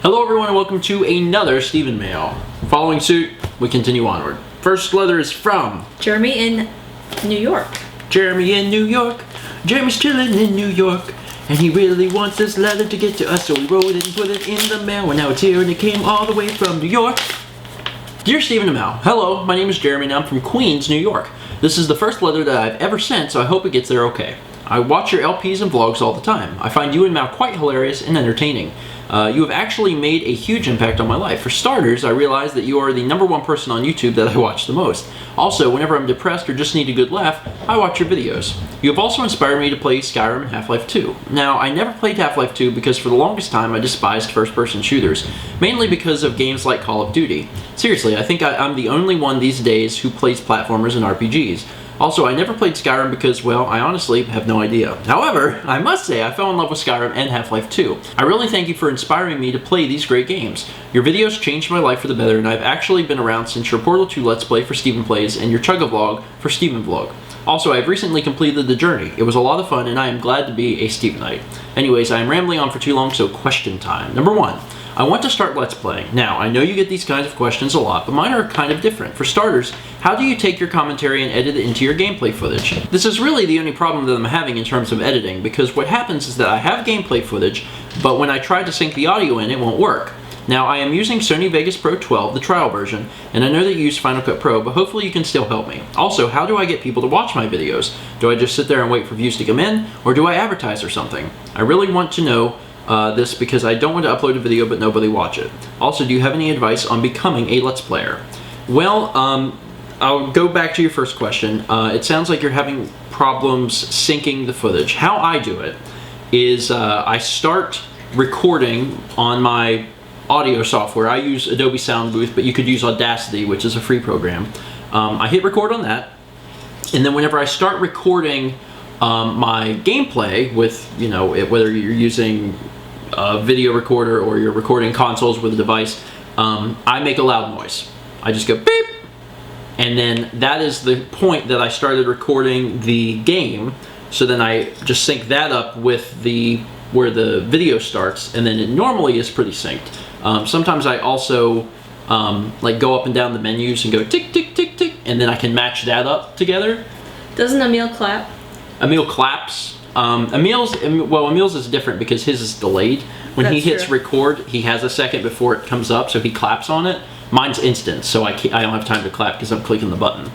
Hello everyone and welcome to another StephenMail. Following suit, we continue onward. First letter is from Jeremy in New York. Jeremy in New York. Jeremy's chilling in New York. And he really wants this letter to get to us, so we wrote it and put it in the mail. And now it's here and it came all the way from New York. Dear StephenMail, hello, my name is Jeremy and I'm from Queens, New York. This is the first letter that I've ever sent, so I hope it gets there okay. I watch your LPs and vlogs all the time. I find you and Mal quite hilarious and entertaining. You have actually made a huge impact on my life. For starters, I realize that you are the #1 person on YouTube that I watch the most. Also, whenever I'm depressed or just need a good laugh, I watch your videos. You have also inspired me to play Skyrim and Half-Life 2. Now, I never played Half-Life 2 because for the longest time I despised first-person shooters, mainly because of games like Call of Duty. Seriously, I think I'm the only one these days who plays platformers and RPGs. Also, I never played Skyrim because, well, I honestly have no idea. However, I must say I fell in love with Skyrim and Half-Life 2. I really thank you for inspiring me to play these great games. Your videos changed my life for the better, and I've actually been around since your Portal 2 Let's Play for Stephen Plays and your Chug-a-Vlog for Stephen Vlog. Also, I've recently completed the journey. It was a lot of fun, and I am glad to be a Stephenite. Anyways, I am rambling on for too long, so question time. Number 1. I want to start Let's Playing. Now, I know you get these kinds of questions a lot, but mine are kind of different. For starters, how do you take your commentary and edit it into your gameplay footage? This is really the only problem that I'm having in terms of editing, because what happens is that I have gameplay footage, but when I try to sync the audio in, it won't work. Now, I am using Sony Vegas Pro 12, the trial version, and I know that you use Final Cut Pro, but hopefully you can still help me. Also, how do I get people to watch my videos? Do I just sit there and wait for views to come in, or do I advertise or something? I really want to know this because I don't want to upload a video but nobody watch it. Also, do you have any advice on becoming a Let's Player? Well, I'll go back to your first question. It sounds like you're having problems syncing the footage. How I do it is I start recording on my audio software. I use Adobe Sound Booth, but you could use Audacity, which is a free program. I hit record on that, and then whenever I start recording my gameplay with, you know, whether you're using a video recorder or you're recording consoles with a device, I make a loud noise. I just go beep, and then that is the point that I started recording the game. So then I just sync that up with where the video starts, and then it normally is pretty synced. Sometimes I also like go up and down the menus and go tick tick tick tick, and then I can match that up together. Doesn't Emil clap? Emil claps. Emil's is different because his is delayed. When he hits record, he has a second before it comes up, so he claps on it. Mine's instant, so I don't have time to clap because I'm clicking the button.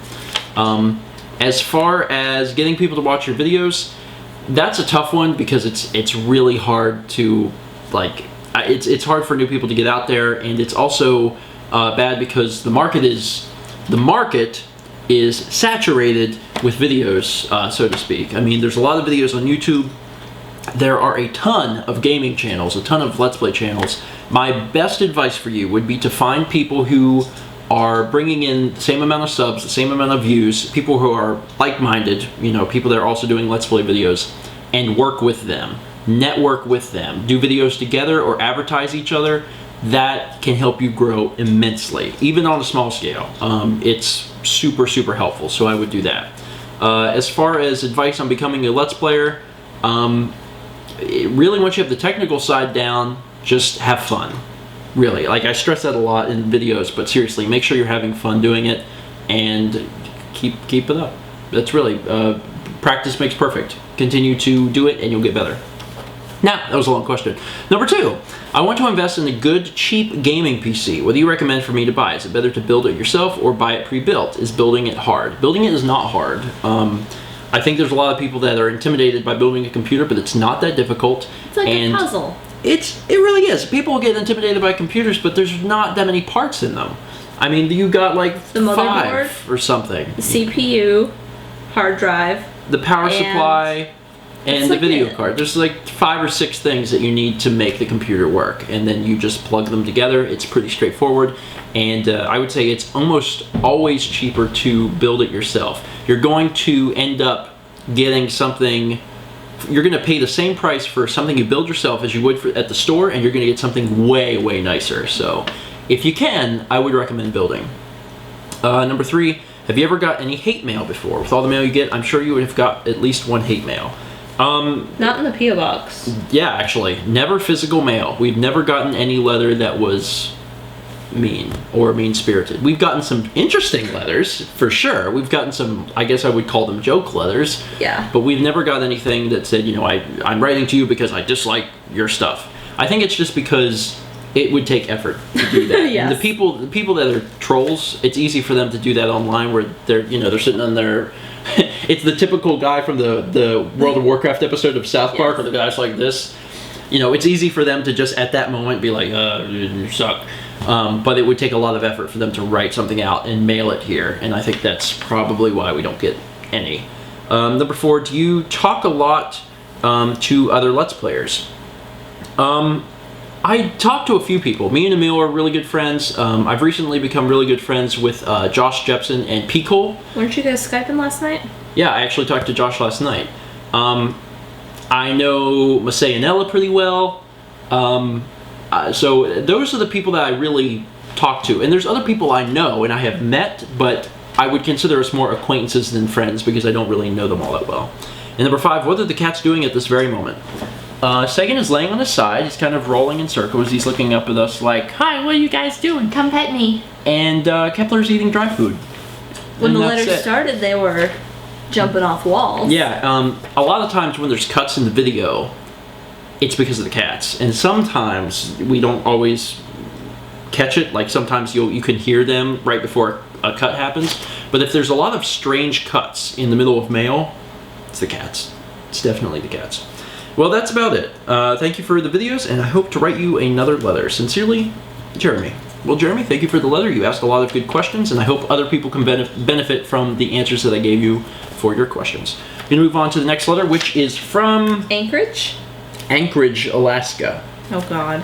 As far as getting people to watch your videos, that's a tough one because it's really hard to, like, it's hard for new people to get out there, and it's also bad because the market is saturated with videos, so to speak. I mean, there's a lot of videos on YouTube. There are a ton of gaming channels, a ton of Let's Play channels. My best advice for you would be to find people who are bringing in the same amount of subs, the same amount of views, people who are like-minded, you know, people that are also doing Let's Play videos, and work with them, network with them, do videos together or advertise each other. That can help you grow immensely, even on a small scale. It's super, super helpful, so I would do that. As far as advice on becoming a Let's Player, really once you have the technical side down, just have fun. Really, like I stress that a lot in videos, but seriously, make sure you're having fun doing it and keep it up. That's really, practice makes perfect. Continue to do it and you'll get better. Now, that was a long question. Number 2, I want to invest in a good, cheap gaming PC. What do you recommend for me to buy? Is it better to build it yourself or buy it pre-built? Is building it hard? Building it is not hard. I think there's a lot of people that are intimidated by building a computer, but it's not that difficult. It's like a puzzle. It really is. People get intimidated by computers, but there's not that many parts in them. I mean, you got like the motherboard, 5 or something. The CPU, hard drive, the power supply, and the video card. There's like 5 or 6 things that you need to make the computer work, and then you just plug them together. It's pretty straightforward, and I would say it's almost always cheaper to build it yourself. You're going to end up getting something, you're going to pay the same price for something you build yourself as you would at the store, and you're going to get something way, way nicer. So if you can, I would recommend building. Number 3, have you ever got any hate mail before? With all the mail you get, I'm sure you would have got at least one hate mail. Not in the P.O. box. Yeah, actually, never physical mail. We've never gotten any letter that was mean or mean-spirited. We've gotten some interesting letters, for sure. We've gotten some, I guess I would call them joke letters. Yeah. But we've never got anything that said, I'm writing to you because I dislike your stuff. I think it's just because it would take effort to do that. Yes. And the people that are trolls, it's easy for them to do that online where they're sitting on their... It's the typical guy from the World of Warcraft episode of South Park, where the guy's like this. It's easy for them to just at that moment be like, you suck. But it would take a lot of effort for them to write something out and mail it here, and I think that's probably why we don't get any. Number 4, do you talk a lot to other Let's Players? I talk to a few people. Me and Emil are really good friends. I've recently become really good friends with Josh Jepson and Peacole. Weren't you guys Skyping last night? Yeah, I actually talked to Josh last night. I know Masay and Ella pretty well. So those are the people that I really talk to. And there's other people I know and I have met, but I would consider us more acquaintances than friends because I don't really know them all that well. And number 5, what are the cats doing at this very moment? Sagan is laying on his side. He's kind of rolling in circles. He's looking up at us like, "Hi, what are you guys doing? Come pet me." And Kepler's eating dry food. When And the that's letter it. started, they were jumping off walls. Yeah, a lot of times when there's cuts in the video, it's because of the cats. And sometimes we don't always catch it. Like sometimes you can hear them right before a cut happens. But if there's a lot of strange cuts in the middle of mail, it's the cats. It's definitely the cats. Well, that's about it. Thank you for the videos, and I hope to write you another letter. Sincerely, Jeremy. Well, Jeremy, thank you for the letter. You asked a lot of good questions, and I hope other people can benefit from the answers that I gave you for your questions. We're going to move on to the next letter, which is from Anchorage? Anchorage, Alaska. Oh, God.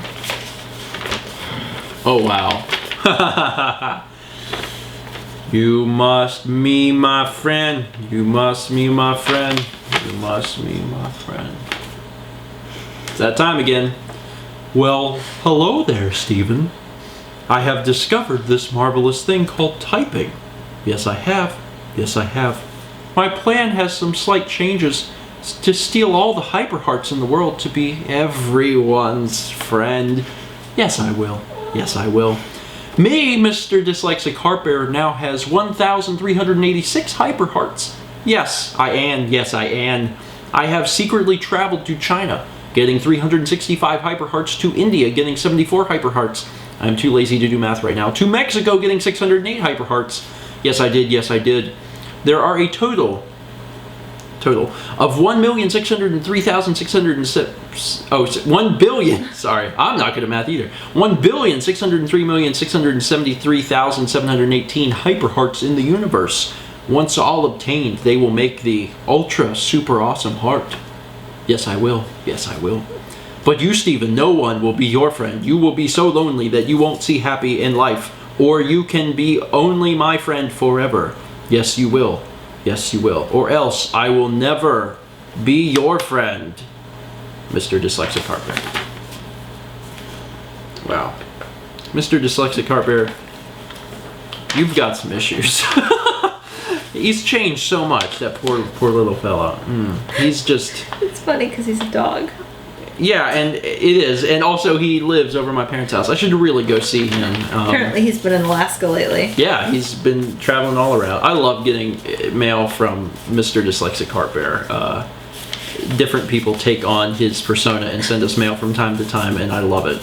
Oh, wow. You must be my friend. You must be my friend. You must be my friend. It's that time again. Well, hello there, Stephen. I have discovered this marvelous thing called typing. Yes, I have. Yes, I have. My plan has some slight changes to steal all the hyperhearts in the world to be everyone's friend. Yes, I will. Yes, I will. Me, Mr. Dyslexic Heart Bear, now has 1,386 hyperhearts. Yes, I am. Yes, I am. I have secretly traveled to China, getting 365 hyperhearts, to India, getting 74 hyperhearts. I'm too lazy to do math right now. To Mexico, getting 608 hyperhearts. Yes, I did. Yes, I did. There are a total of 1,603,607. Oh, 1 billion. Sorry, I'm not good at math either. 1,603,673,718 hyperhearts in the universe. Once all obtained, they will make the ultra super awesome heart. Yes, I will. Yes, I will. But you, Stephen, no one will be your friend. You will be so lonely that you won't see happy in life. Or you can be only my friend forever. Yes, you will. Yes, you will. Or else I will never be your friend, Mr. Dyslexic Heart Bear. Wow. Mr. Dyslexic Heart Bear, you've got some issues. He's changed so much, that poor little fella. He's just... It's funny because he's a dog. Yeah, and it is. And also he lives over my parents' house. I should really go see him. Apparently he's been in Alaska lately. Yeah, he's been traveling all around. I love getting mail from Mr. Dyslexic Heart Bear. Different people take on his persona and send us mail from time to time, and I love it.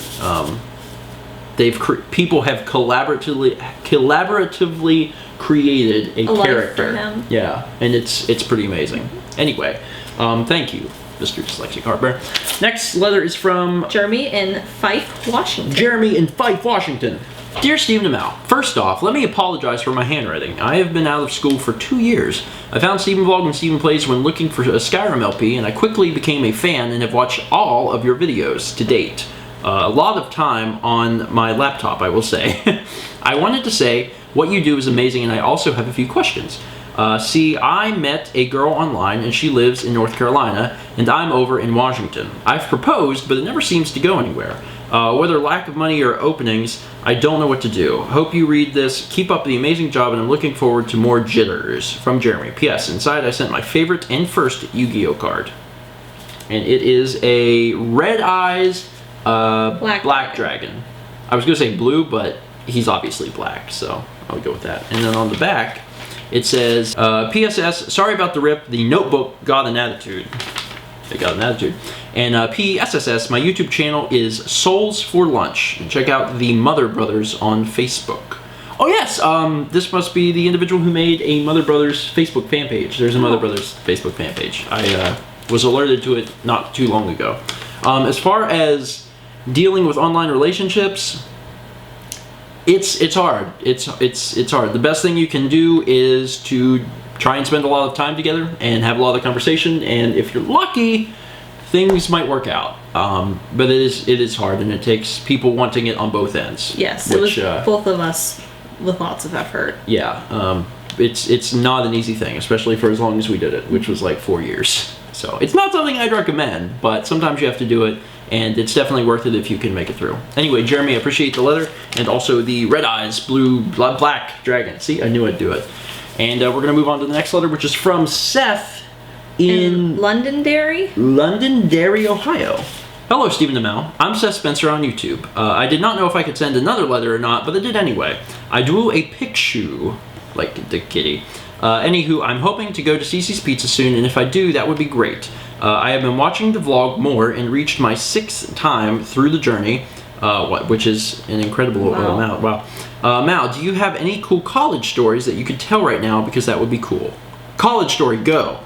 People have collaboratively created a character. Life for him. Yeah, and it's pretty amazing. Anyway, thank you, Mr. Dyslexic Heart Bear. Next letter is from Jeremy in Fife, Washington. Jeremy in Fife, Washington. Dear Stephen and Mal, first off, let me apologize for my handwriting. I have been out of school for 2 years. I found Stephen Vlog and Stephen Plays when looking for a Skyrim LP, and I quickly became a fan and have watched all of your videos to date. A lot of time on my laptop, I will say. I wanted to say, what you do is amazing, and I also have a few questions. See, I met a girl online, and she lives in North Carolina, and I'm over in Washington. I've proposed, but it never seems to go anywhere. Whether lack of money or openings, I don't know what to do. Hope you read this. Keep up the amazing job, and I'm looking forward to more jitters. From Jeremy. P.S. Inside, I sent my favorite and first Yu-Gi-Oh card. and it is a red eyes Black dragon. I was gonna say blue, but he's obviously black, so I'll go with that. And then on the back, it says, PSS, sorry about the rip, the notebook got an attitude. It got an attitude. And PSSS, my YouTube channel is Souls for Lunch. And check out the Mother Brothers on Facebook. Oh yes, this must be the individual who made a Mother Brothers Facebook fan page. There's a Mother Brothers Facebook fan page. I was alerted to it not too long ago. As far as dealing with online relationships, it's hard. It's hard. The best thing you can do is to try and spend a lot of time together and have a lot of conversation. And if you're lucky, things might work out. But it is hard, and it takes people wanting it on both ends. Yes, it was both of us with lots of effort. Yeah, it's not an easy thing, especially for as long as we did it, which was like 4 years. So it's not something I'd recommend, but sometimes you have to do it, and it's definitely worth it if you can make it through. Anyway, Jeremy, I appreciate the letter, and also the red eyes, black dragon. See, I knew I'd do it. And we're gonna move on to the next letter, which is from Seth in Londonderry, Ohio. Hello, StephenMail. I'm Seth Spencer on YouTube. I did not know if I could send another letter or not, but I did anyway. I drew a picture, like the kitty. Anywho, I'm hoping to go to Cece's Pizza soon, and if I do, that would be great. I have been watching the vlog more and reached my 6th time through the journey, which is an incredible amount. Wow. Mal, do you have any cool college stories that you could tell right now? Because that would be cool. College story, go.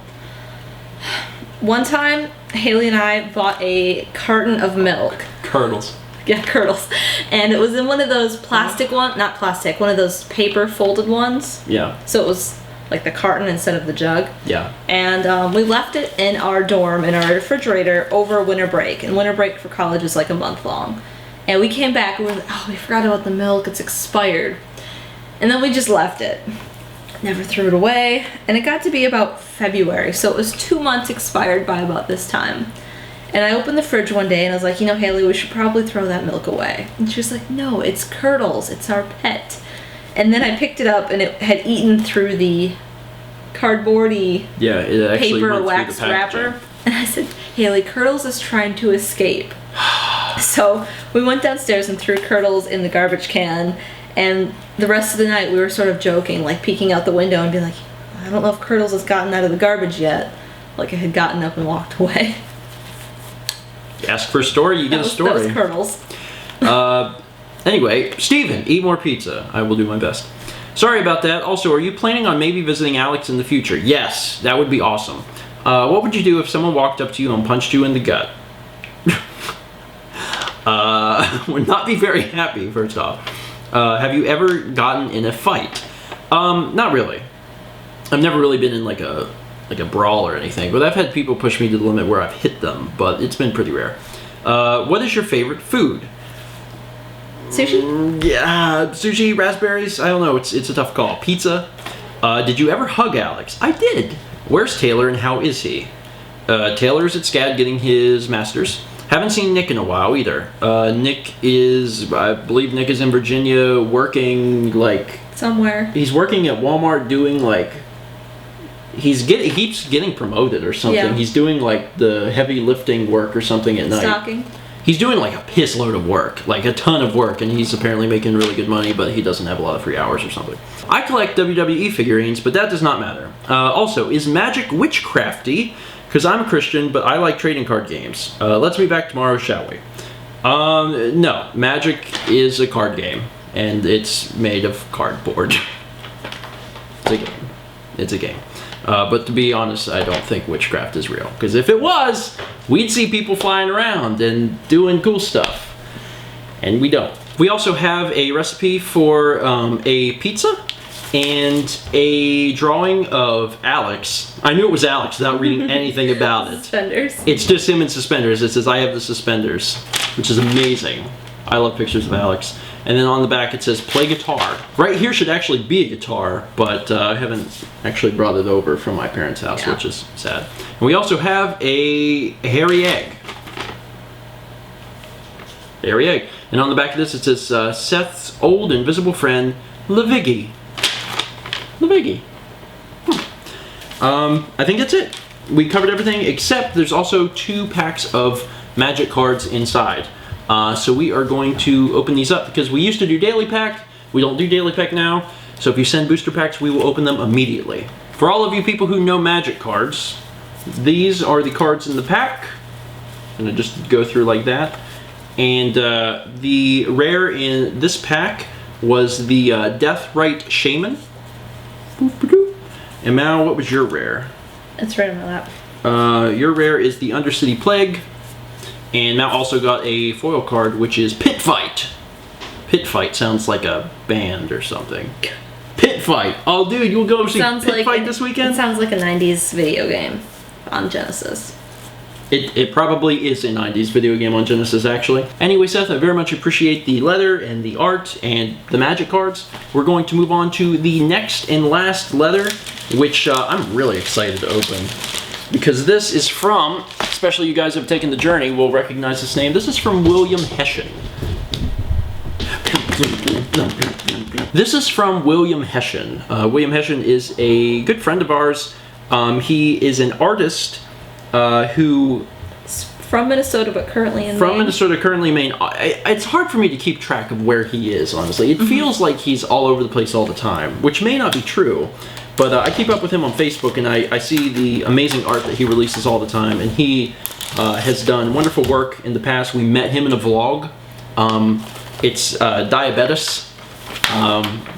One time, Haley and I bought a carton of milk. Curdles. Yeah, curdles. And it was in one of those plastic one, not plastic, one of those paper folded ones. Yeah. So it was like the carton instead of the jug. Yeah. And we left it in our dorm, in our refrigerator, over winter break. And winter break for college is like a month long. And we came back and we were like, oh, we forgot about the milk, it's expired. And then we just left it. Never threw it away. And it got to be about February, so it was 2 months expired by about this time. And I opened the fridge one day and I was like, you know, Haley, we should probably throw that milk away. And she was like, no, it's Curdles, it's our pet. And then I picked it up and it had eaten through the cardboardy paper wax wrapper. And I said, Haley, Curdles is trying to escape. So we went downstairs and threw Curdles in the garbage can, and the rest of the night we were sort of joking, like peeking out the window and being like, I don't know if Curdles has gotten out of the garbage yet. Like I had gotten up and walked away. You ask for a story, you get a story. That was Curdles. Anyway, Steven, eat more pizza. I will do my best. Sorry about that. Also, are you planning on maybe visiting Alex in the future? Yes, that would be awesome. What would you do if someone walked up to you and punched you in the gut? Would not be very happy, first off. Have you ever gotten in a fight? Not really. I've never really been in like a brawl or anything, but I've had people push me to the limit where I've hit them, but it's been pretty rare. What is your favorite food? Sushi? Yeah, sushi, raspberries, I don't know, it's a tough call. Pizza? Did you ever hug Alex? I did. Where's Taylor and how is he? Taylor's at SCAD getting his master's. Haven't seen Nick in a while either. I believe Nick is in Virginia working like... Somewhere. He's working at Walmart doing like... He keeps getting promoted or something. Yeah. He's doing like the heavy lifting work or something at night. Stocking. He's doing like a piss load of work, like a ton of work, and he's apparently making really good money, but he doesn't have a lot of free hours or something. I collect WWE figurines, but that does not matter. Also, is magic witchcrafty? Because I'm a Christian, but I like trading card games. Let's be back tomorrow, shall we? No, magic is a card game, and it's made of cardboard. It's a game. It's a game. But to be honest, I don't think witchcraft is real. Because if it was, we'd see people flying around and doing cool stuff. And we don't. We also have a recipe for a pizza and a drawing of Alex. I knew it was Alex without reading anything about it. Suspenders. It's just him in suspenders. It says, I have the suspenders, which is amazing. I love pictures of Alex. And then on the back it says, play guitar. Right here should actually be a guitar, but I haven't actually brought it over from my parents' house, which is sad. And we also have a hairy egg. Hairy egg. And on the back of this it says, Seth's old invisible friend, WIKI. WIKI. I think that's it. we covered everything except there's also 2 packs of magic cards inside. So we are going to open these up because we used to do daily pack. We don't do daily pack now. So if you send booster packs, we will open them immediately. For all of you people who know magic cards, these are the cards in the pack. I'm gonna just go through like that. And the rare in this pack was the Deathrite Shaman. And Mal, what was your rare? It's right on my lap. Your rare is the Undercity Plague. And Mal also got a foil card, which is Pit Fight. Pit Fight sounds like a band or something. Pit Fight. Oh, dude, you'll go see Pit Fight this weekend? It sounds like a 90s video game on Genesis. It probably is a 90s video game on Genesis, actually. Anyway, Seth, I very much appreciate the leather and the art and the magic cards. We're going to move on to the next and last leather, which I'm really excited to open. Because this is from, especially you guys who have taken the journey will recognize this name. This is from William Hessian. This is from William Hessian. William Hessian is a good friend of ours. He is an artist who... From Minnesota, but currently in Maine. From Minnesota, currently in Maine. It's hard for me to keep track of where he is, honestly. It feels like he's all over the place all the time, which may not be true. But I keep up with him on Facebook, and I see the amazing art that he releases all the time. And he has done wonderful work in the past. We met him in a vlog. It's Diabetes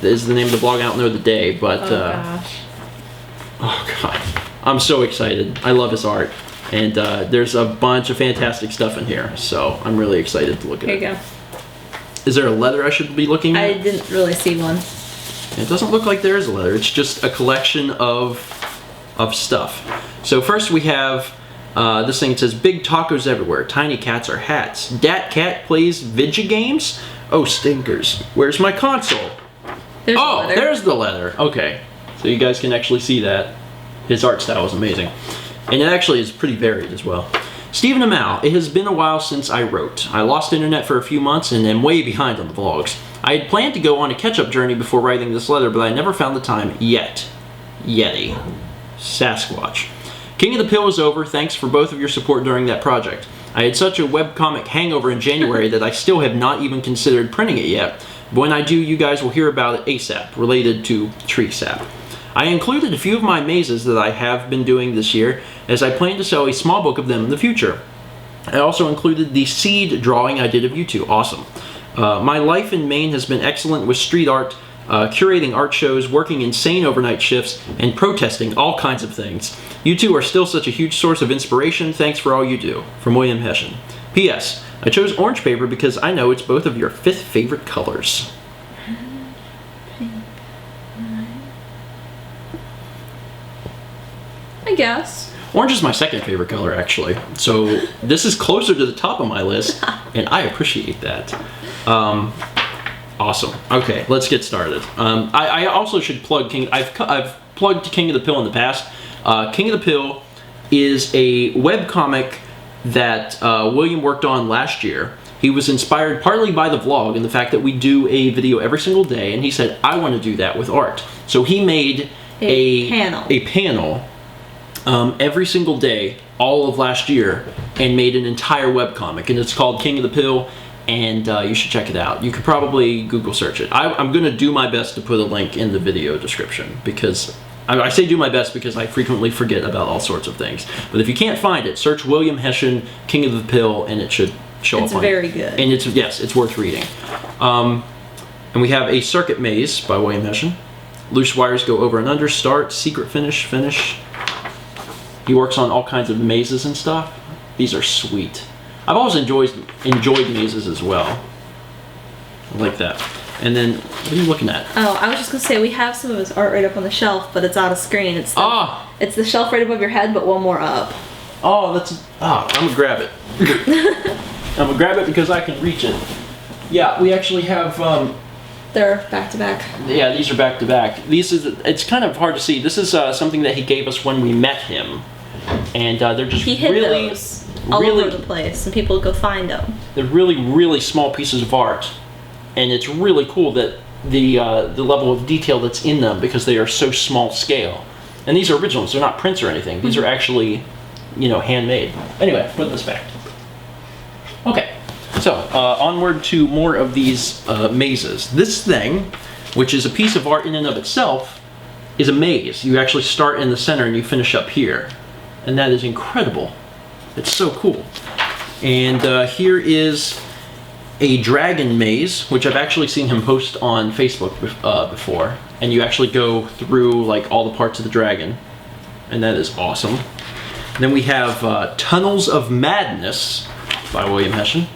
is the name of the vlog. I don't know the day, but... oh, God. I'm so excited. I love his art. And there's a bunch of fantastic stuff in here, so I'm really excited to look at it. Here you go. Is there a leather I should be looking at? I didn't really see one. It doesn't look like there is a leather. It's just a collection of stuff. So first we have this thing that says Big Tacos Everywhere. Tiny Cats Are Hats. Dat Cat Plays Vidya Games. Oh, stinkers. Where's my console? There's the leather. There's the leather. Okay. So you guys can actually see that. His art style is amazing. And it actually is pretty varied as well. StephenMail, it has been a while since I wrote. I lost internet for a few months and am way behind on the vlogs. I had planned to go on a catch-up journey before writing this letter, but I never found the time yet. Yeti. Sasquatch. King of the Pill is over. Thanks for both of your support during that project. I had such a webcomic hangover in January that I still have not even considered printing it yet. But when I do, you guys will hear about it ASAP, related to tree sap. I included a few of my mazes that I have been doing this year, as I plan to sell a small book of them in the future. I also included the seed drawing I did of you two. Awesome. My life in Maine has been excellent with street art, curating art shows, working insane overnight shifts, and protesting all kinds of things. You two are still such a huge source of inspiration. Thanks for all you do. From William Hessian. P.S. I chose orange paper because I know it's both of your 5th favorite colors. I guess. Orange is my 2nd favorite color, actually. So this is closer to the top of my list, and I appreciate that. Awesome. Okay, let's get started. I also should plug King. I've plugged King of the Pill in the past. King of the Pill is a webcomic that William worked on last year. He was inspired partly by the vlog and the fact that we do a video every single day, and he said, I want to do that with art. So he made a panel every single day all of last year and made an entire webcomic, and it's called King of the Pill, and you should check it out. You could probably Google search it. I'm going to do my best to put a link in the video description, because I say do my best because I frequently forget about all sorts of things. But if you can't find it, search William Hessian King of the Pill, and it should show up on it. It's very good. And it's worth reading. And we have a circuit maze by William Hessian. Loose wires go over and under, start, secret, finish, finish. He works on all kinds of mazes and stuff. These are sweet. I've always enjoyed mazes as well. I like that. And then, what are you looking at? Oh, I was just going to say, we have some of his art right up on the shelf, but it's out of screen. It's the shelf right above your head, but one more up. I'm going to grab it. I'm going to grab it because I can reach it. Yeah, we actually have... They're back to back. Yeah, these are back to back. It's kind of hard to see. This is something that he gave us when we met him, and they're just he hid those all over the place, and people go find them. They're really, really small pieces of art, and it's really cool that the level of detail that's in them, because they are so small scale. And these are originals. They're not prints or anything. These are actually, you know, handmade. Anyway, put this back. Okay, so onward to more of these mazes. This thing, which is a piece of art in and of itself, is a maze. You actually start in the center and you finish up here. And that is incredible. It's so cool. And here is a dragon maze, which I've actually seen him post on Facebook before. And you actually go through like all the parts of the dragon. And that is awesome. And then we have Tunnels of Madness by William Hessian.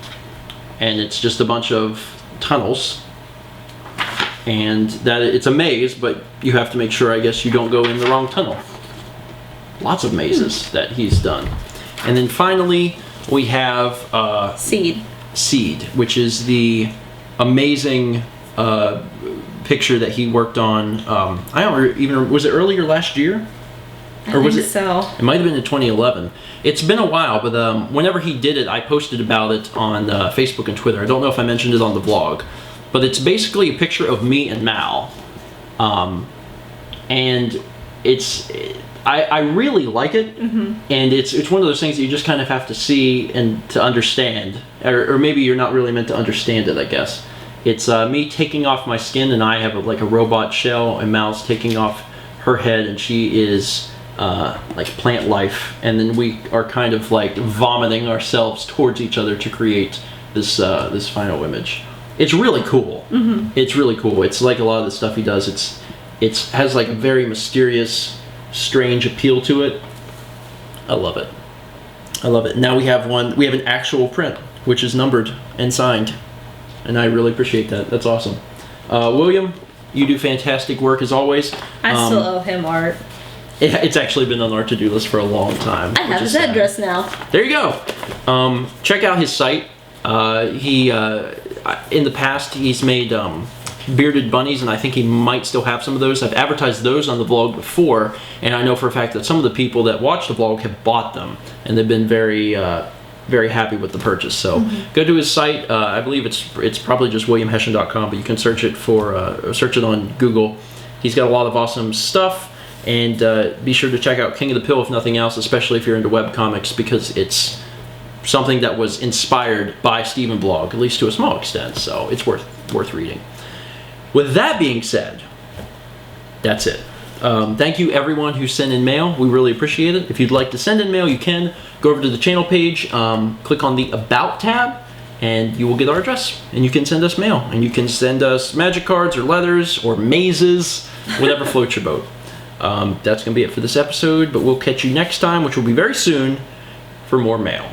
And it's just a bunch of tunnels. And that it's a maze, but you have to make sure, I guess, you don't go in the wrong tunnel. Lots of mazes that he's done. And then finally, we have Seed, which is the amazing picture that he worked on. I don't even, was it earlier last year? Or was it so? It might have been in 2011. It's been a while, but whenever he did it, I posted about it on Facebook and Twitter. I don't know if I mentioned it on the vlog. But it's basically a picture of me and Mal. And I really like it. And it's one of those things that you just kind of have to see and to understand. Or maybe you're not really meant to understand it, I guess. It's me taking off my skin, and I have like a robot shell, and Mal's taking off her head, and she is like plant life. And then we are kind of like vomiting ourselves towards each other to create this final image. It's really cool. It's really cool. It's like a lot of the stuff he does. It has like a very mysterious, strange appeal to it. I love it. I love it. Now we have an actual print, which is numbered and signed, and I really appreciate that. That's awesome. William, you do fantastic work as always. I still owe him art. It's actually been on our to-do list for a long time. I have his address now. There you go. Check out his site. In the past, he's made bearded bunnies, and I think he might still have some of those. I've advertised those on the vlog before, and I know for a fact that some of the people that watch the vlog have bought them, and they've been very, very happy with the purchase. So go to his site. I believe it's probably just WilliamHessian.com, but you can search it on Google. He's got a lot of awesome stuff, and be sure to check out King of the Pill if nothing else, especially if you're into webcomics, because it's something that was inspired by Stephen Blog, at least to a small extent, so it's worth reading. With that being said, that's it. Thank you everyone who sent in mail. We really appreciate it. If you'd like to send in mail, you can go over to the channel page, click on the About tab, and you will get our address, and you can send us mail, and you can send us magic cards or letters or mazes, whatever floats your boat. That's going to be it for this episode, but we'll catch you next time, which will be very soon, for more mail.